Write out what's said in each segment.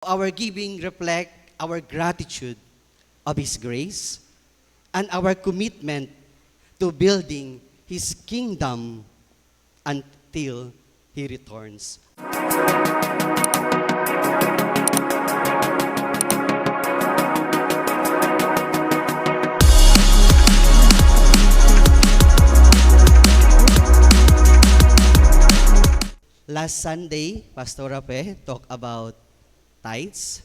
Our giving reflect our gratitude of His grace and our commitment to building His kingdom until He returns. Last Sunday, Pastor Rafe talked about tithes,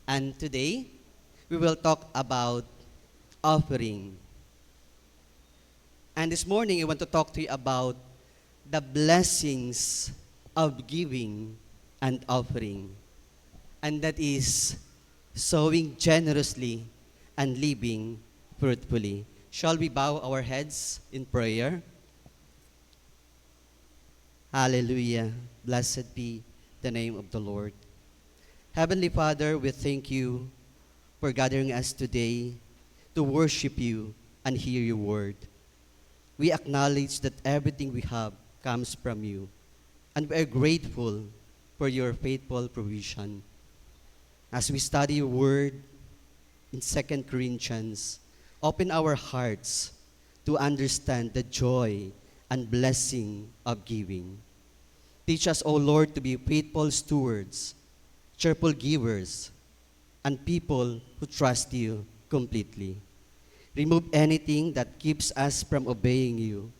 and today we will talk about offering. And this morning, I want to talk to you about the blessings of giving and offering, and that is sowing generously and living fruitfully. Shall we bow our heads in prayer? Hallelujah. Blessed be the name of the Lord. Heavenly Father, we thank you for gathering us today to worship you and hear your word. We acknowledge that everything we have comes from you, and we are grateful for your faithful provision. As we study your word in 2 Corinthians, open our hearts to understand the joy and blessing of giving. Teach us, O Lord, to be faithful stewards, cheerful givers, and people who trust you completely. Remove anything that keeps us from obeying you,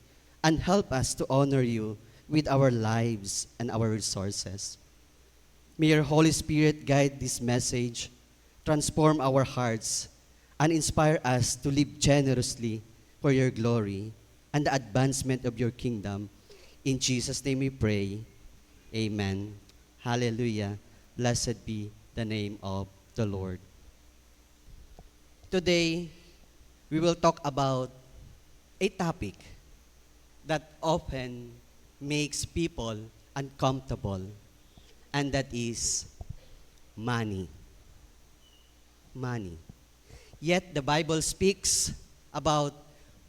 and help us to honor you with our lives and our resources. May your Holy Spirit guide this message, transform our hearts, and inspire us to live generously for your glory and the advancement of your kingdom. In Jesus' name we pray. Amen. Hallelujah. Blessed be the name of the Lord. Today, we will talk about a topic that often makes people uncomfortable, and that is money. Money. Yet the Bible speaks about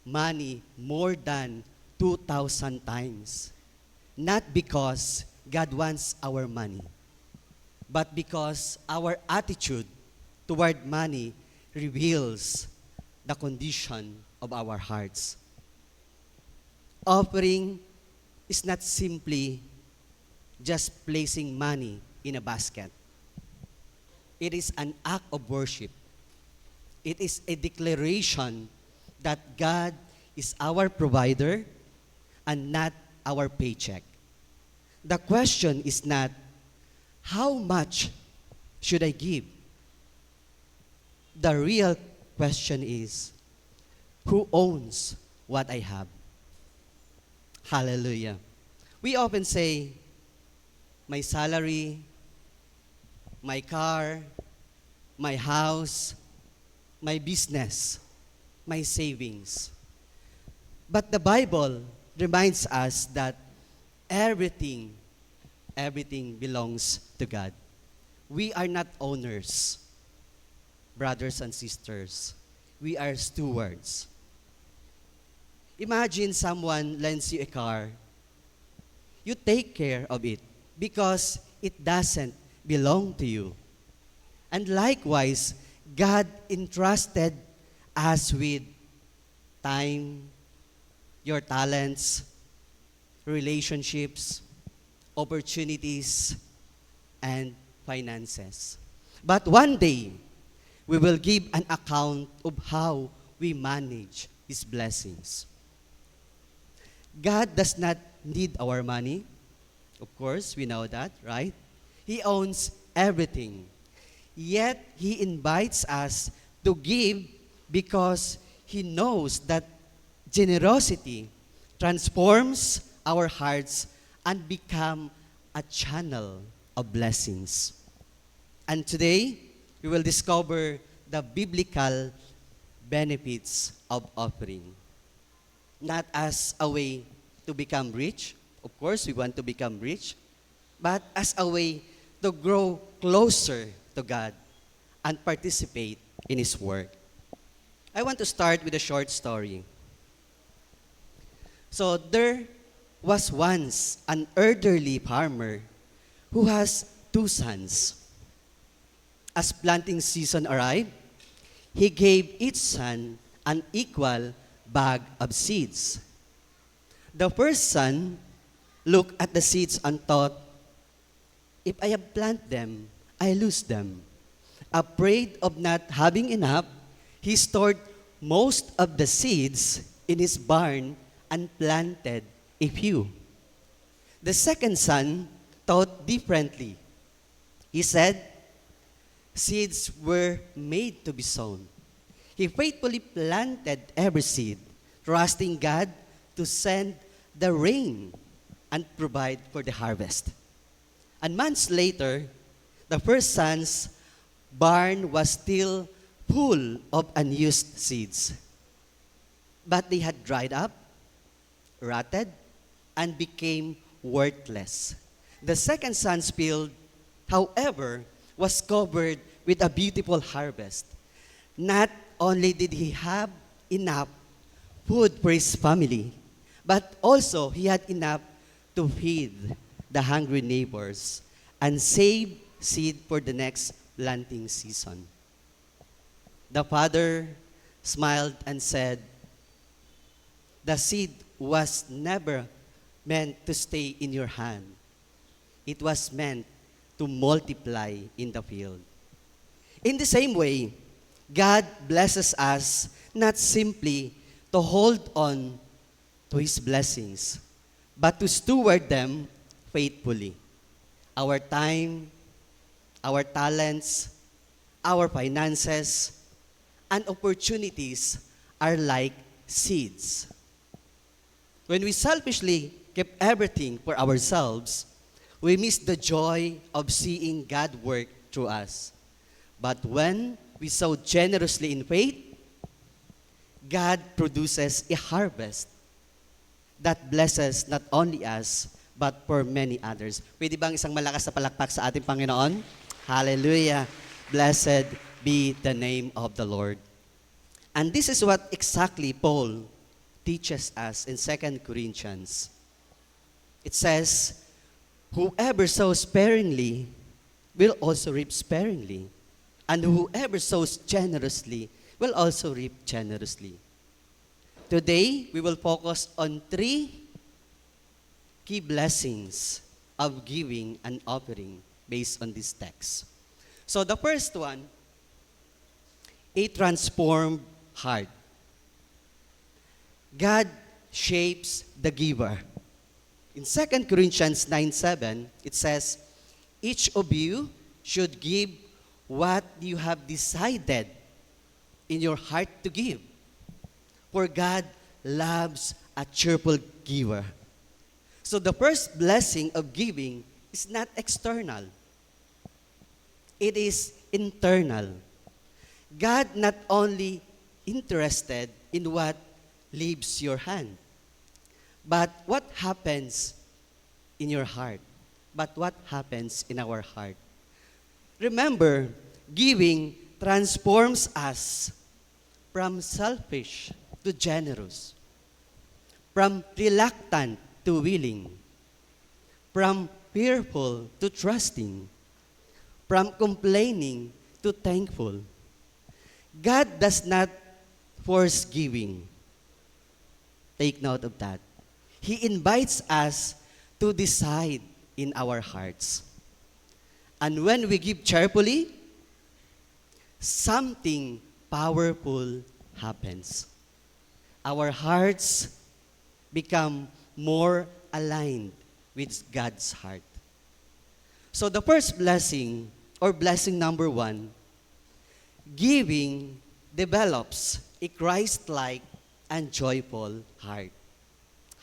money more than 2,000 times. Not because God wants our money, but because our attitude toward money reveals the condition of our hearts. Offering is not simply just placing money in a basket. It is an act of worship. It is a declaration that God is our provider and not our paycheck. The question is not, how much should I give? The real question is, who owns what I have? Hallelujah. We often say, my salary, my car, my house, my business, my savings. But the Bible reminds us that everything belongs to God. We are not owners, brothers and sisters. We are stewards. Imagine someone lends you a car. You take care of it because it doesn't belong to you. And likewise, God entrusted us with time, your talents, relationships, opportunities, and finances. But one day, we will give an account of how we manage His blessings. God does not need our money. Of course, we know that, right? He owns everything. Yet, He invites us to give because He knows that generosity transforms our hearts and become a channel of blessings. And today, we will discover the biblical benefits of offering. Not as a way to become rich. Of course, we want to become rich. But as a way to grow closer to God and participate in His work. I want to start with a short story. So there was once an elderly farmer who has two sons. As planting season arrived, he gave each son an equal bag of seeds. The first son looked at the seeds and thought, if I have planted them, I lose them. Afraid of not having enough, he stored most of the seeds in his barn and planted a few. The second son thought differently. He said, seeds were made to be sown. He faithfully planted every seed, trusting God to send the rain and provide for the harvest. And months later, the first son's barn was still full of unused seeds. But they had dried up, rotted, and became worthless. The second son's field, however, was covered with a beautiful harvest. Not only did he have enough food for his family, but also he had enough to feed the hungry neighbors and save seed for the next planting season. The father smiled and said, the seed was never meant to stay in your hand. It was meant to multiply in the field. In the same way, God blesses us not simply to hold on to His blessings, but to steward them faithfully. Our time, our talents, our finances, and opportunities are like seeds. When we selfishly keep everything for ourselves, we miss the joy of seeing God work through us. But when we sow generously in faith, God produces a harvest that blesses not only us, but for many others. Pwede bang isang malakas na palakpak sa ating Panginoon? Hallelujah! Blessed be the name of the Lord. And this is what exactly Paul teaches us in 2 Corinthians. It says, whoever sows sparingly will also reap sparingly. And whoever sows generously will also reap generously. Today, we will focus on 3 key blessings of giving and offering based on this text. So the first one, a transformed heart. God shapes the giver. In 2 Corinthians 9:7, it says, each of you should give what you have decided in your heart to give. For God loves a cheerful giver. So the first blessing of giving is not external. It is internal. God not only interested in what leaves your hand, but what happens in your heart, but what happens in our heart. Remember, giving transforms us from selfish to generous, from reluctant to willing, from fearful to trusting, from complaining to thankful. God does not force giving. Take note of that. He invites us to decide in our hearts. And when we give cheerfully, something powerful happens. Our hearts become more aligned with God's heart. So the first blessing, or blessing number 1, giving develops a Christ-like and joyful heart.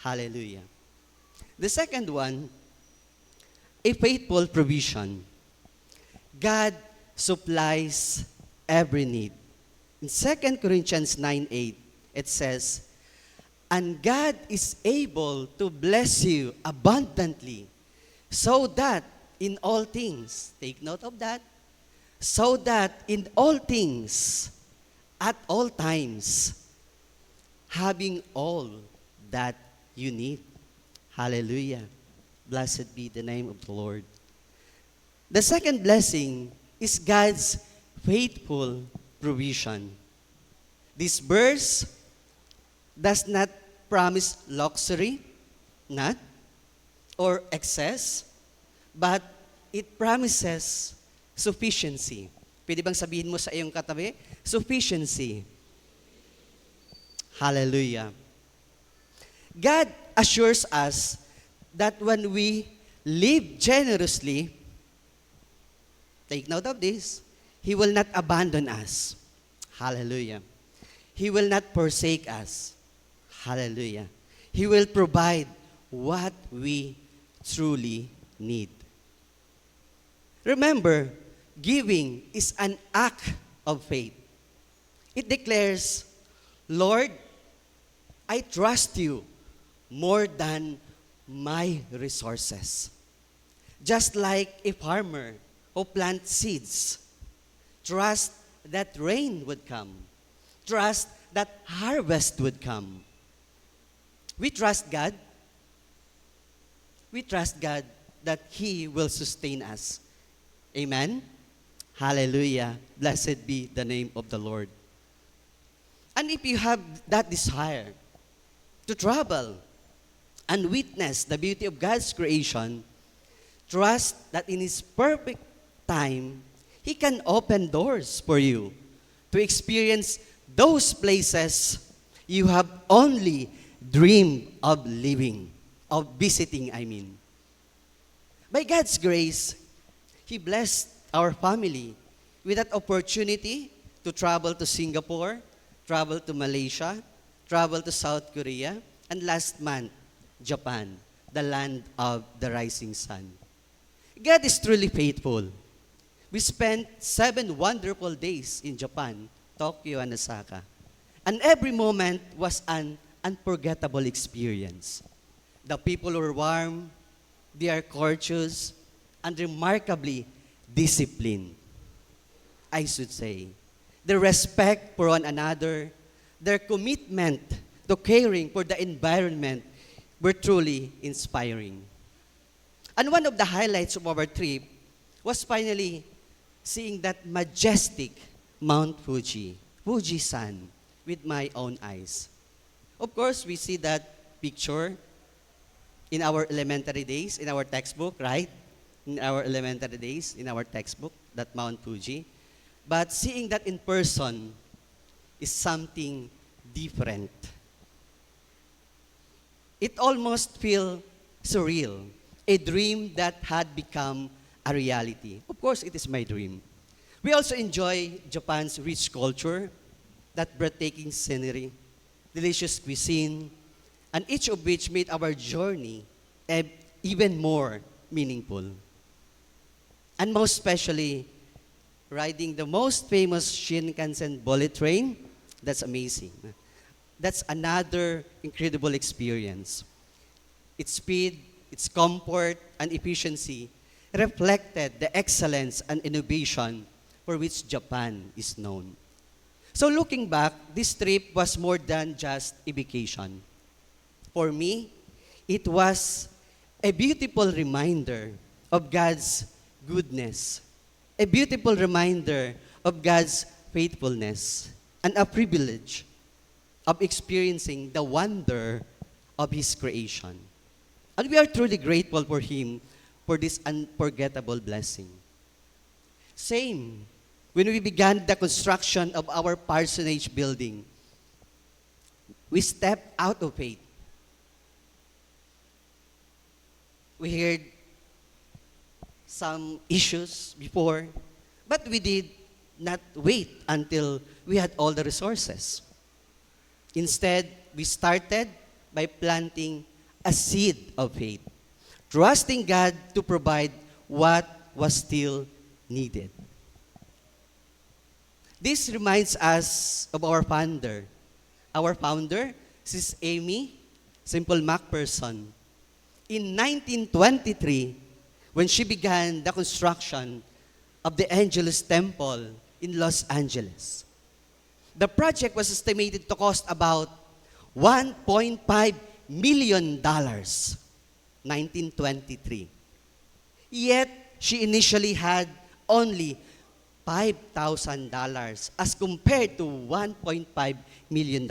Hallelujah. The second one, a faithful provision. God supplies every need. In 2 Corinthians 9:8, it says, and God is able to bless you abundantly, so that in all things, take note of that, so that in all things, at all times, having all that you need. Hallelujah. Blessed be the name of the Lord. The second blessing is God's faithful provision. This verse does not promise luxury, not, or excess, but it promises sufficiency. Pwede bang sabihin mo sa iyong katabi? Sufficiency. Hallelujah. God assures us that when we live generously, take note of this, He will not abandon us. Hallelujah. He will not forsake us. Hallelujah. He will provide what we truly need. Remember, giving is an act of faith. It declares, Lord, I trust you more than my resources. Just like a farmer who plants seeds, trust that rain would come. Trust that harvest would come. We trust God. We trust God that He will sustain us. Amen? Hallelujah. Blessed be the name of the Lord. And if you have that desire to travel and witness the beauty of God's creation, trust that in His perfect time, He can open doors for you to experience those places you have only dreamed of living, of visiting, I mean. By God's grace, He blessed our family with that opportunity to travel to Singapore, travel to Malaysia, travel to South Korea, and last month, Japan, the land of the rising sun. God is truly faithful. We spent 7 wonderful days in Japan, Tokyo and Osaka. And every moment was an unforgettable experience. The people were warm, they are courteous, and remarkably disciplined, I should say. Their respect for one another, their commitment to caring for the environment were truly inspiring. And one of the highlights of our trip was finally seeing that majestic Mount Fuji, Fuji-san, with my own eyes. Of course, we see that picture in our elementary days, in our textbook, right? In our elementary days, in our textbook, that Mount Fuji. But seeing that in person is something different. It almost feels surreal, a dream that had become a reality. Of course, it is my dream. We also enjoy Japan's rich culture, that breathtaking scenery, delicious cuisine, and each of which made our journey even more meaningful. And most especially, riding the most famous Shinkansen bullet train, that's amazing. That's another incredible experience. Its speed, its comfort, and efficiency reflected the excellence and innovation for which Japan is known. So looking back, this trip was more than just a vacation. For me, it was a beautiful reminder of God's goodness, a beautiful reminder of God's faithfulness, and a privilege of experiencing the wonder of His creation. And we are truly grateful for Him for this unforgettable blessing. Same, when we began the construction of our parsonage building, we stepped out of faith. We heard some issues before, but we did not wait until we had all the resources. Instead, we started by planting a seed of faith, trusting God to provide what was still needed. This reminds us of our founder. Our founder, Sis Amy Simple MacPherson. In 1923, when she began the construction of the Angelus Temple in Los Angeles. The project was estimated to cost about $1.5 million, 1923. Yet, she initially had only $5,000 as compared to $1.5 million.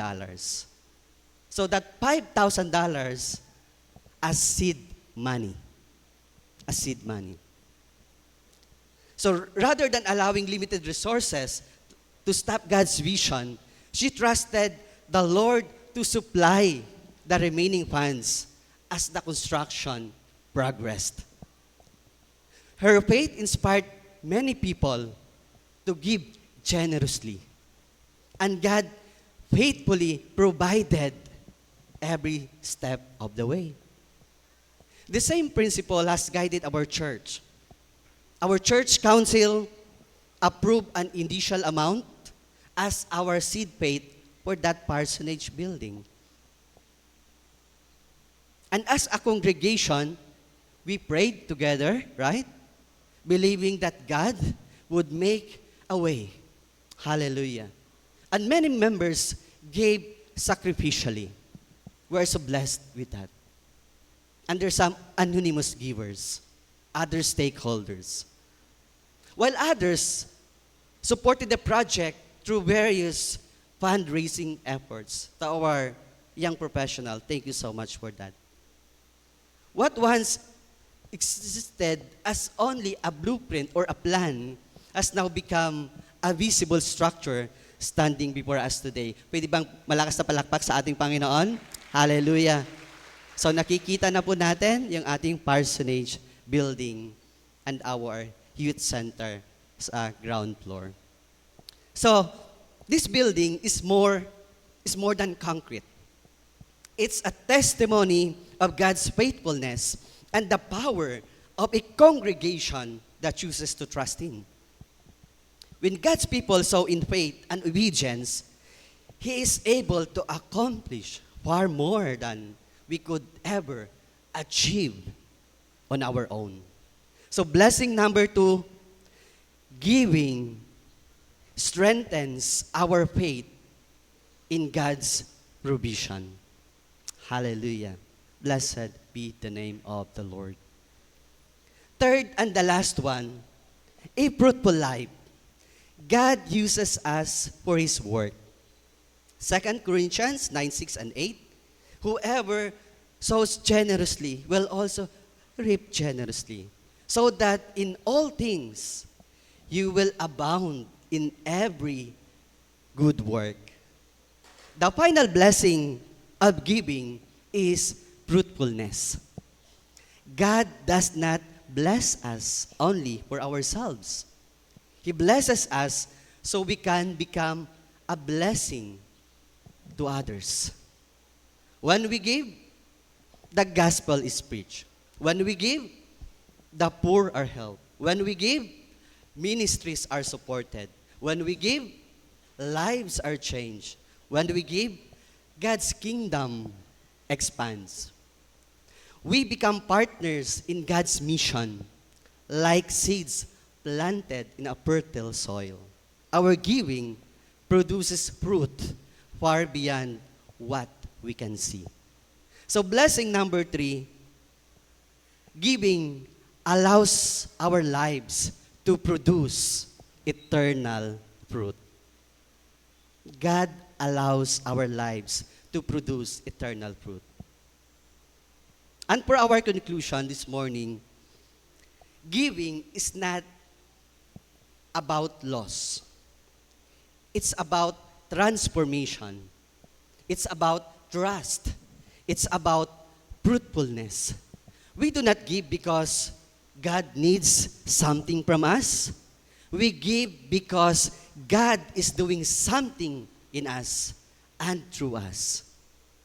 So that $5,000 as seed money. As seed money. So rather than allowing limited resources to stop God's vision, she trusted the Lord to supply the remaining funds as the construction progressed. Her faith inspired many people to give generously. And God faithfully provided every step of the way. The same principle has guided our church. Our church council approved an initial amount as our seed faith for that parsonage building. And as a congregation, we prayed together, right? Believing that God would make a way. Hallelujah. And many members gave sacrificially. We are so blessed with that. And there's some anonymous givers, other stakeholders. While others supported the project through various fundraising efforts. To our young professional, thank you so much for that. What once existed as only a blueprint or a plan has now become a visible structure standing before us today. Pwede bang malakas na palakpak sa ating Panginoon? Hallelujah. So nakikita na po natin yung ating parsonage building and our youth center sa ground floor. So this building is more than concrete. It's a testimony of God's faithfulness and the power of a congregation that chooses to trust Him. When God's people sow in faith and obedience, He is able to accomplish far more than we could ever achieve on our own. So blessing number 2, giving strengthens our faith in God's provision. Hallelujah. Blessed be the name of the Lord. Third and the last one, a fruitful life. God uses us for His work. 2 Corinthians 9, 6, and 8. Whoever sows generously will also reap generously, so that in all things you will abound in every good work. The final blessing of giving is fruitfulness. God does not bless us only for ourselves. He blesses us so we can become a blessing to others. When we give, the gospel is preached. When we give, the poor are helped. When we give, ministries are supported. When we give, lives are changed. When we give, God's kingdom expands. We become partners in God's mission, like seeds planted in a fertile soil. Our giving produces fruit far beyond what we can see. So blessing number 3, giving allows our lives to produce eternal fruit. God allows our lives to produce eternal fruit. And for our conclusion this morning, giving is not about loss. It's about transformation. It's about trust. It's about fruitfulness. We do not give because God needs something from us. We give because God is doing something in us and through us.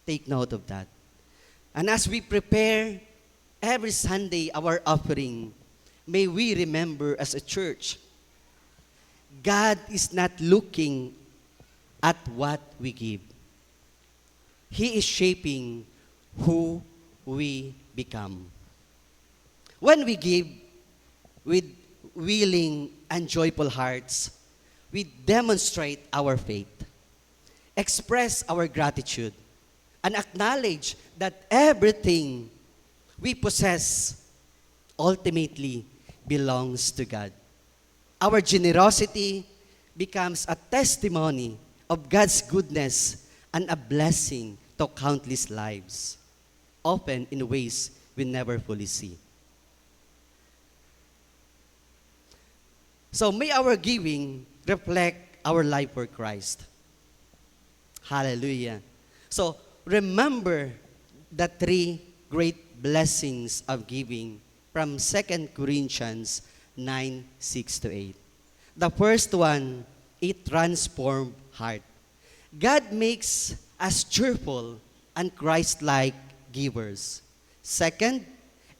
Take note of that. And as we prepare every Sunday our offering, may we remember as a church, God is not looking at what we give. He is shaping who we become. When we give with willing and joyful hearts, we demonstrate our faith, express our gratitude, and acknowledge that everything we possess ultimately belongs to God. our generosity becomes a testimony of God's goodness and a blessing to countless lives, often in ways we never fully see. So may our giving reflect our life for Christ. Hallelujah. So remember the three great blessings of giving from 2 Corinthians 9:6-8. The first one, a transformed heart. God makes us cheerful and Christ-like givers. Second,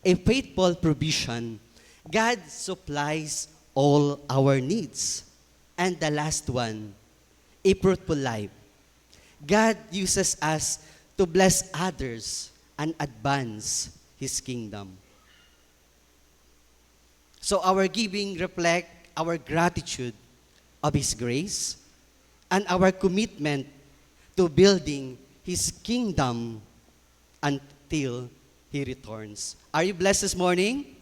a faithful provision. God supplies all our needs. And the last one, a fruitful life. God uses us to bless others and advance His kingdom. So our giving reflect our gratitude of His grace and our commitment to building His kingdom until He returns. Are you blessed this morning?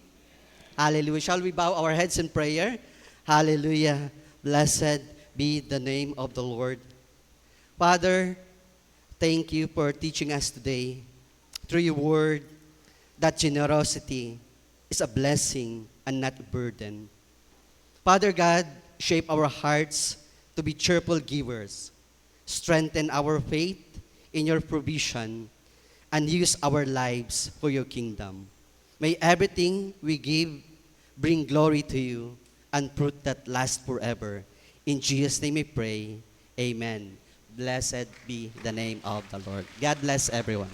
Hallelujah. Shall we bow our heads in prayer? Hallelujah. Blessed be the name of the Lord. Father, thank you for teaching us today through your word that generosity is a blessing and not a burden. Father God, shape our hearts to be cheerful givers. Strengthen our faith in your provision and use our lives for your kingdom. May everything we give bring glory to you and fruit that lasts forever. In Jesus' name we pray. Amen. Blessed be the name of the Lord. God bless everyone.